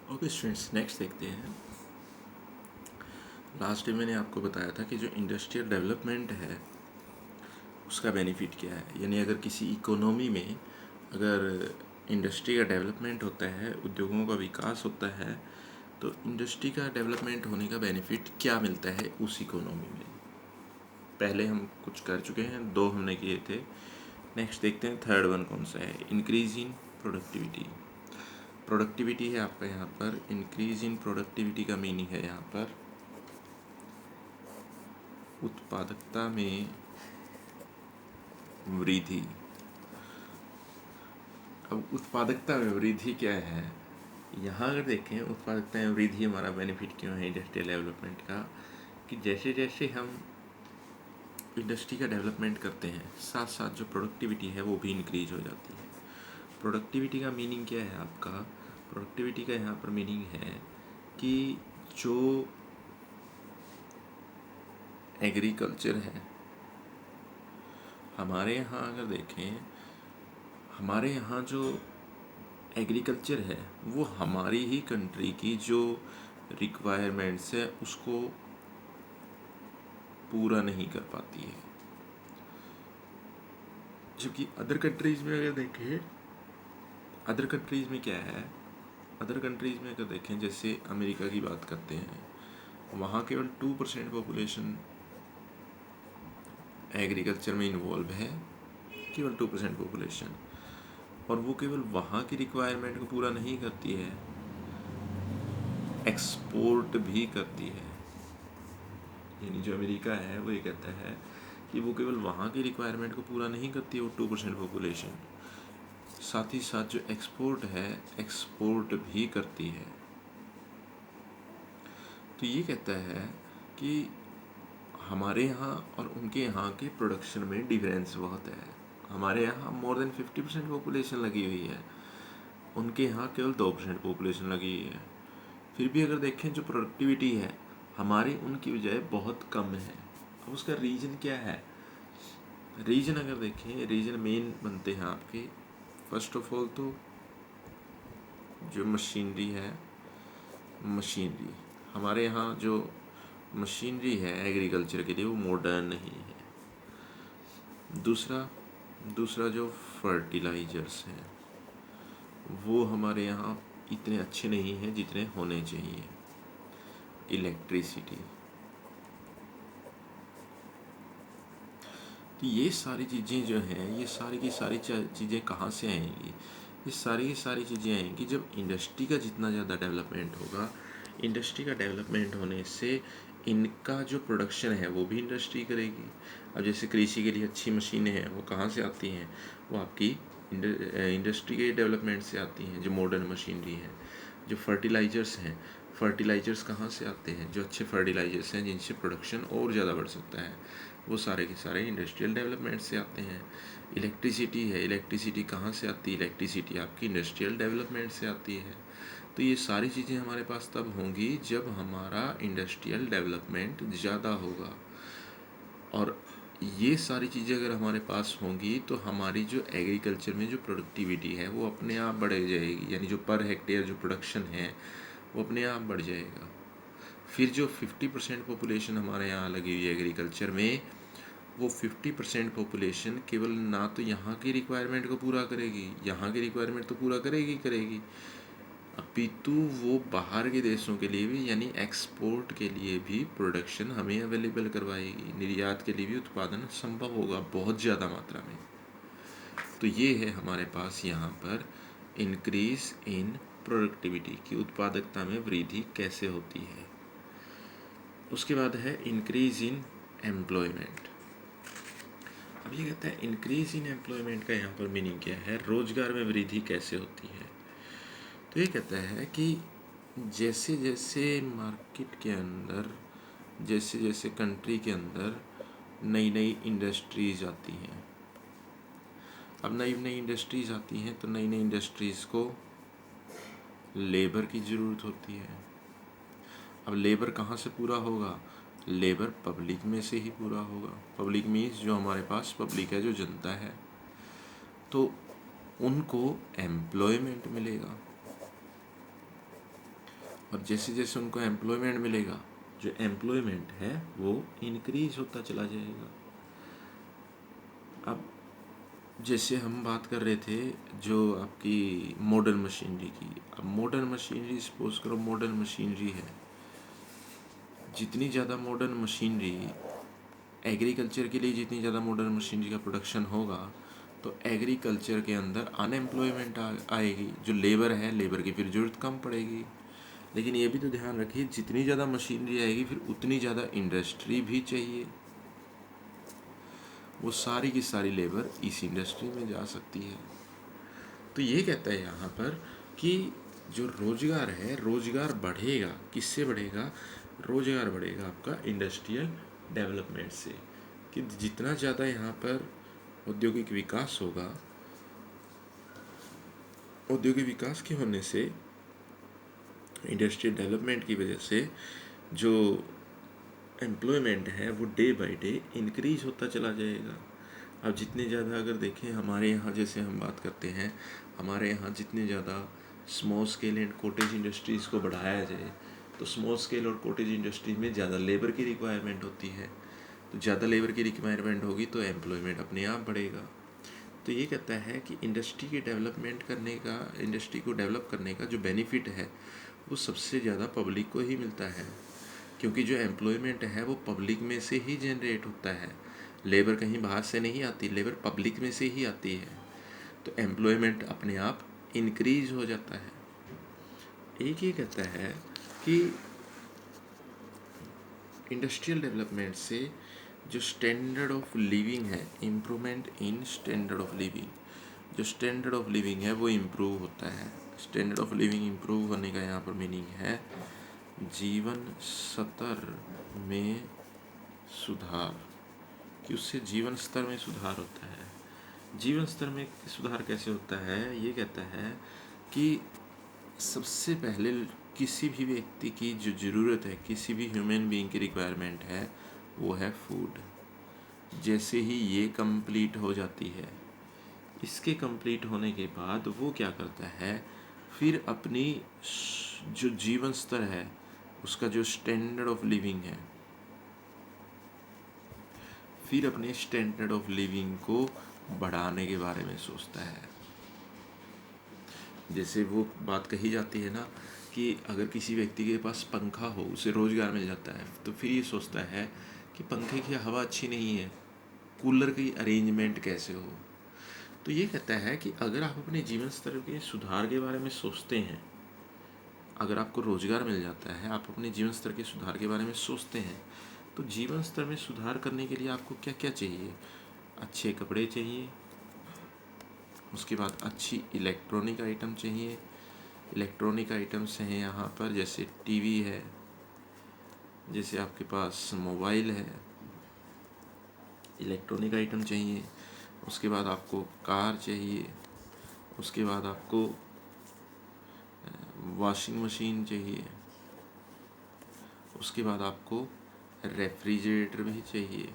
Okay students, next देखते हैं। Last day मैंने आपको बताया था कि जो इंडस्ट्रियल डेवलपमेंट है उसका बेनिफिट क्या है। यानी अगर किसी इकोनॉमी में अगर इंडस्ट्री का डेवलपमेंट होता है, उद्योगों का विकास होता है, तो इंडस्ट्री का डेवलपमेंट होने का बेनिफिट क्या मिलता है उस इकोनॉमी में। पहले हम कुछ कर चुके हैं, 2 हमने किए थे। नेक्स्ट देखते हैं थर्ड वन कौन सा है। Increase in productivity. प्रोडक्टिविटी है आपका यहाँ पर। इंक्रीज इन प्रोडक्टिविटी का मीनिंग है यहाँ पर उत्पादकता में वृद्धि। अब उत्पादकता में वृद्धि क्या है, यहाँ अगर देखें उत्पादकता में वृद्धि हमारा बेनिफिट क्यों है इंडस्ट्रियल डेवलपमेंट का, कि जैसे जैसे हम इंडस्ट्री का डेवलपमेंट करते हैं साथ साथ जो प्रोडक्टिविटी है वो भी इंक्रीज हो जाती है। प्रोडक्टिविटी का मीनिंग क्या है आपका, प्रोडक्टिविटी का यहाँ पर मीनिंग है कि जो एग्रीकल्चर है हमारे यहाँ, अगर देखें हमारे यहाँ जो एग्रीकल्चर है वो हमारी ही कंट्री की जो रिक्वायरमेंट्स है उसको पूरा नहीं कर पाती है। जबकि अदर कंट्रीज़ में अगर देखें, अदर कंट्रीज़ में क्या है, अदर कंट्रीज़ में अगर देखें जैसे अमेरिका की बात करते हैं, वहाँ केवल 2% पॉपुलेशन एग्रीकल्चर में इन्वॉल्व है, केवल 2% पॉपुलेशन, और वो केवल वहाँ की रिक्वायरमेंट को पूरा नहीं करती है, एक्सपोर्ट भी करती है। यानी जो अमेरिका है वो ये कहता है कि वो केवल वहाँ की रिक्वायरमेंट को पूरा नहीं करती है वो 2% पॉपुलेशन, साथ ही साथ जो एक्सपोर्ट है एक्सपोर्ट भी करती है। तो ये कहता है कि हमारे यहाँ और उनके यहाँ के प्रोडक्शन में डिफरेंस बहुत है। हमारे यहाँ मोर देन 50% पॉपुलेशन लगी हुई है, उनके यहाँ केवल 2% पॉपुलेशन लगी हुई है। फिर भी अगर देखें जो प्रोडक्टिविटी है हमारी उनकी बजाय बहुत कम है। अब उसका रीज़न क्या है, रीज़न अगर देखें, रीज़न मेन बनते हैं आपके, फर्स्ट ऑफ ऑल तो जो मशीनरी है, मशीनरी हमारे यहाँ जो मशीनरी है एग्रीकल्चर के लिए वो मॉडर्न नहीं है। दूसरा जो फर्टिलाइजर्स हैं वो हमारे यहाँ इतने अच्छे नहीं हैं जितने होने चाहिए। इलेक्ट्रिसिटी, तो ये सारी चीज़ें जो हैं, ये सारी की सारी चीज़ें कहाँ से आएंगी, ये सारी की सारी चीज़ें आएंगी जब इंडस्ट्री का जितना ज़्यादा डेवलपमेंट होगा। इंडस्ट्री का डेवलपमेंट होने से इनका जो प्रोडक्शन है वो भी इंडस्ट्री करेगी। अब जैसे कृषि के लिए अच्छी मशीनें हैं वो कहाँ से आती हैं, वो आपकी इंडस्ट्री के डेवलपमेंट से आती हैं, जो मॉडर्न मशीनरी है। जो फर्टिलाइजर्स हैं, फर्टिलाइजर्स कहाँ से आते हैं, जो अच्छे फर्टिलाइजर्स हैं जिनसे प्रोडक्शन और ज़्यादा बढ़ सकता है, वो सारे के सारे इंडस्ट्रियल डेवलपमेंट से आते हैं। इलेक्ट्रिसिटी है, इलेक्ट्रिसिटी कहाँ से आती है, इलेक्ट्रिसिटी आपकी इंडस्ट्रियल डेवलपमेंट से आती है। तो ये सारी चीज़ें हमारे पास तब होंगी जब हमारा इंडस्ट्रियल डेवलपमेंट ज़्यादा होगा, और ये सारी चीज़ें अगर हमारे पास होंगी तो हमारी जो एग्रीकल्चर में जो प्रोडक्टिविटी है वो अपने आप बढ़ जाएगी। यानी जो पर हेक्टेयर जो प्रोडक्शन है वो अपने आप बढ़ जाएगा। फिर जो 50% पॉपुलेशन हमारे यहाँ लगी हुई है एग्रीकल्चर में, वो 50% पॉपुलेशन केवल ना तो यहाँ की रिक्वायरमेंट को पूरा करेगी, यहाँ की रिक्वायरमेंट तो पूरा करेगी, अपितु वो बाहर के देशों के लिए भी यानी एक्सपोर्ट के लिए भी प्रोडक्शन हमें अवेलेबल करवाएगी। निर्यात के लिए भी उत्पादन संभव होगा बहुत ज़्यादा मात्रा में। तो ये है हमारे पास यहाँ पर इंक्रीज इन प्रोडक्टिविटी की, उत्पादकता में वृद्धि कैसे होती है। उसके बाद है इंक्रीज इन एम्प्लॉयमेंट। अब ये कहता है इंक्रीज इन एम्प्लॉयमेंट का यहाँ पर मीनिंग क्या है, रोजगार में वृद्धि कैसे होती है। तो ये कहता है कि जैसे जैसे मार्केट के अंदर, जैसे जैसे कंट्री के अंदर नई नई इंडस्ट्रीज आती हैं, अब नई नई इंडस्ट्रीज आती हैं तो नई नई इंडस्ट्रीज़ को लेबर की ज़रूरत होती है। अब लेबर कहाँ से पूरा होगा, लेबर पब्लिक में से ही पूरा होगा। पब्लिक मीन्स जो हमारे पास पब्लिक है, जो जनता है, तो उनको एम्प्लॉयमेंट मिलेगा। और जैसे जैसे उनको एम्प्लॉयमेंट मिलेगा, जो एम्प्लॉयमेंट है वो इंक्रीज होता चला जाएगा। अब जैसे हम बात कर रहे थे जो आपकी मॉडर्न मशीनरी की, अब मॉडर्न मशीनरी, सपोज करो मॉडर्न मशीनरी है, जितनी ज़्यादा मॉडर्न मशीनरी एग्रीकल्चर के लिए, जितनी ज़्यादा मॉडर्न मशीनरी का प्रोडक्शन होगा तो एग्रीकल्चर के अंदर अनएम्प्लॉयमेंट आएगी, जो लेबर है लेबर की फिर ज़रूरत कम पड़ेगी। लेकिन ये भी तो ध्यान रखिए, जितनी ज़्यादा मशीनरी आएगी फिर उतनी ज़्यादा इंडस्ट्री भी चाहिए, वो सारी की सारी लेबर इस इंडस्ट्री में जा सकती है। तो ये कहता है यहाँ पर कि जो रोजगार है, रोजगार बढ़ेगा, किससे बढ़ेगा? रोजगार बढ़ेगा आपका इंडस्ट्रियल डेवलपमेंट से, कि जितना ज़्यादा यहाँ पर औद्योगिक विकास होगा, औद्योगिक विकास के होने से, इंडस्ट्रियल डेवलपमेंट की वजह से जो एम्प्लॉयमेंट है वो डे बाय डे इंक्रीज होता चला जाएगा। अब जितने ज़्यादा अगर देखें हमारे यहाँ, जैसे हम बात करते हैं, हमारे यहाँ जितने ज़्यादा small scale and cottage industries को बढ़ाया जाए, तो स्मॉल स्केल और कॉटेज इंडस्ट्रीज में ज़्यादा लेबर की रिक्वायरमेंट होती है, तो ज़्यादा लेबर की रिक्वायरमेंट होगी तो एम्प्लॉयमेंट अपने आप बढ़ेगा। तो ये कहता है कि इंडस्ट्री के डेवलपमेंट करने का, इंडस्ट्री को डेवलप करने का जो बेनिफिट है वो सबसे ज़्यादा पब्लिक को ही मिलता है, क्योंकि जो एम्प्लॉयमेंट है वो पब्लिक में से ही जनरेट होता है, लेबर कहीं बाहर से नहीं आती, लेबर पब्लिक में से ही आती है, तो एम्प्लॉयमेंट अपने आप इंक्रीज हो जाता है। एक ये कहता है कि इंडस्ट्रियल डेवलपमेंट से जो स्टैंडर्ड ऑफ लिविंग है, improvement in standard of living, जो स्टैंडर्ड ऑफ लिविंग है वो इम्प्रूव होता है। स्टैंडर्ड ऑफ लिविंग इम्प्रूव होने का यहाँ पर मीनिंग है जीवन स्तर में सुधार, कि उससे जीवन स्तर में सुधार होता है। जीवन स्तर में सुधार कैसे होता है? ये कहता है कि सबसे पहले किसी भी व्यक्ति की जो ज़रूरत है, किसी भी ह्यूमन बीइंग की रिक्वायरमेंट है, वो है फूड। जैसे ही ये कंप्लीट हो जाती है, इसके कंप्लीट होने के बाद वो क्या करता है, फिर अपनी जो जीवन स्तर है, उसका जो स्टैंडर्ड ऑफ लिविंग है, फिर अपने स्टैंडर्ड ऑफ लिविंग को बढ़ाने के बारे में सोचता है। जैसे वो बात कही जाती है ना कि अगर किसी व्यक्ति के पास पंखा हो, उसे रोज़गार मिल जाता है, तो फिर ये सोचता है कि पंखे की हवा अच्छी नहीं है, कूलर की अरेंजमेंट कैसे हो। तो ये कहता है कि अगर आप अपने जीवन स्तर के सुधार के बारे में सोचते हैं, अगर आपको रोज़गार मिल जाता है, आप अपने जीवन स्तर के सुधार के बारे में सोचते हैं, तो जीवन स्तर में सुधार करने के लिए आपको क्या क्या चाहिए? अच्छे कपड़े चाहिए, उसके बाद अच्छी इलेक्ट्रॉनिक आइटम चाहिए। इलेक्ट्रॉनिक आइटम्स हैं यहाँ पर, जैसे टीवी है, जैसे आपके पास मोबाइल है, इलेक्ट्रॉनिक आइटम चाहिए। उसके बाद आपको कार चाहिए, उसके बाद आपको वॉशिंग मशीन चाहिए, उसके बाद आपको रेफ्रिजरेटर भी चाहिए।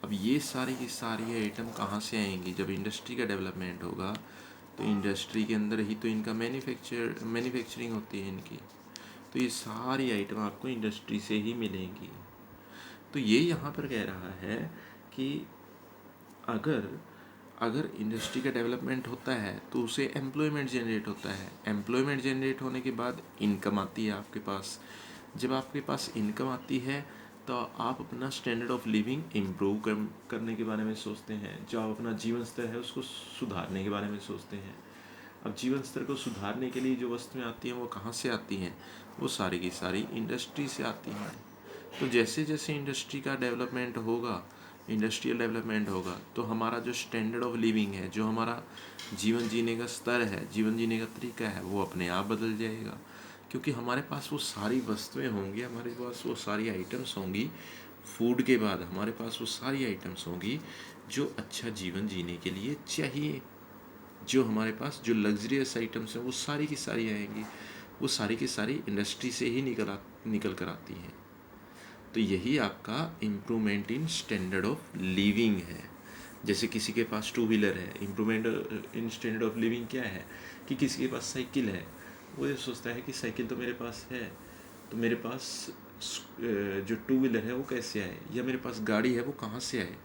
अब ये सारी की सारी आइटम कहाँ से आएंगी? जब इंडस्ट्री का डेवलपमेंट होगा तो इंडस्ट्री के अंदर ही तो इनका मैन्युफैक्चरिंग होती है इनकी, तो ये सारी आइटम आपको इंडस्ट्री से ही मिलेंगी। तो ये यहाँ पर कह रहा है कि अगर अगर इंडस्ट्री का डेवलपमेंट होता है तो उसे एम्प्लॉयमेंट जनरेट होता है, एम्प्लॉयमेंट जनरेट होने के बाद इनकम आती है आपके पास। जब आपके पास इनकम आती है तो आप अपना स्टैंडर्ड ऑफ लिविंग इम्प्रूव करने के बारे में सोचते हैं, जो आप अपना जीवन स्तर है उसको सुधारने के बारे में सोचते हैं। अब जीवन स्तर को सुधारने के लिए जो वस्तुएं आती हैं वो कहाँ से आती हैं? वो सारी की सारी इंडस्ट्री से आती हैं। तो जैसे जैसे इंडस्ट्री का डेवलपमेंट होगा, इंडस्ट्रियल डेवलपमेंट होगा, तो हमारा जो स्टैंडर्ड ऑफ लिविंग है, जो हमारा जीवन जीने का स्तर है, जीवन जीने का तरीका है, वो अपने आप बदल जाएगा, क्योंकि हमारे पास वो सारी वस्तुएं होंगी, हमारे पास वो सारी आइटम्स होंगी। फूड के बाद हमारे पास वो सारी आइटम्स होंगी जो अच्छा जीवन जीने के लिए चाहिए। जो हमारे पास जो लग्जरियस आइटम्स हैं वो सारी की सारी आएंगी, वो सारी की सारी इंडस्ट्री से ही निकल कर आती हैं। तो यही आपका improvement in standard of living है। जैसे किसी के पास टू व्हीलर है, improvement in standard of living क्या है कि किसी के पास साइकिल है, वो ये सोचता है कि साइकिल तो मेरे पास है, तो मेरे पास जो टू व्हीलर है वो कैसे आए, या मेरे पास गाड़ी है वो कहाँ से आए।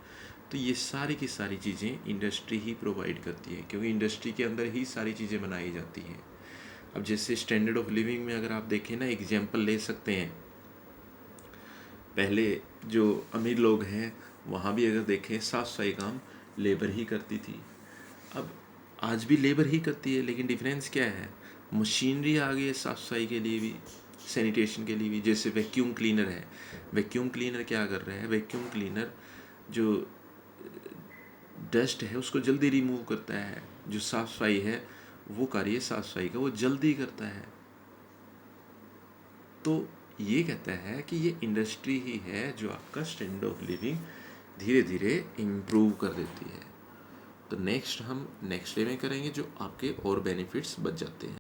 तो ये सारी की सारी चीज़ें इंडस्ट्री ही प्रोवाइड करती है, क्योंकि इंडस्ट्री के अंदर ही सारी चीज़ें बनाई जाती हैं। अब जैसे स्टैंडर्ड ऑफ लिविंग में अगर आप देखें ना, एग्जाम्पल ले सकते हैं, पहले जो अमीर लोग हैं वहाँ भी अगर देखें साफ़ सफाई काम लेबर ही करती थी। अब आज भी लेबर ही करती है, लेकिन डिफरेंस क्या है, मशीनरी आ गई है साफ़ सफाई के लिए भी, सैनिटेशन के लिए भी। जैसे वैक्यूम क्लीनर है, वैक्यूम क्लीनर क्या कर रहे हैं, वैक्यूम क्लीनर जो डस्ट है उसको जल्दी रिमूव करता है, जो साफ़ सफाई है वो कार्य साफ़ सफाई का वो जल्दी करता है। तो ये कहता है कि ये इंडस्ट्री ही है जो आपका स्टैंडर्ड ऑफ लिविंग धीरे धीरे इम्प्रूव कर देती है। तो नेक्स्ट हम नेक्स्ट डे में करेंगे जो आपके और बेनिफिट्स बच जाते हैं।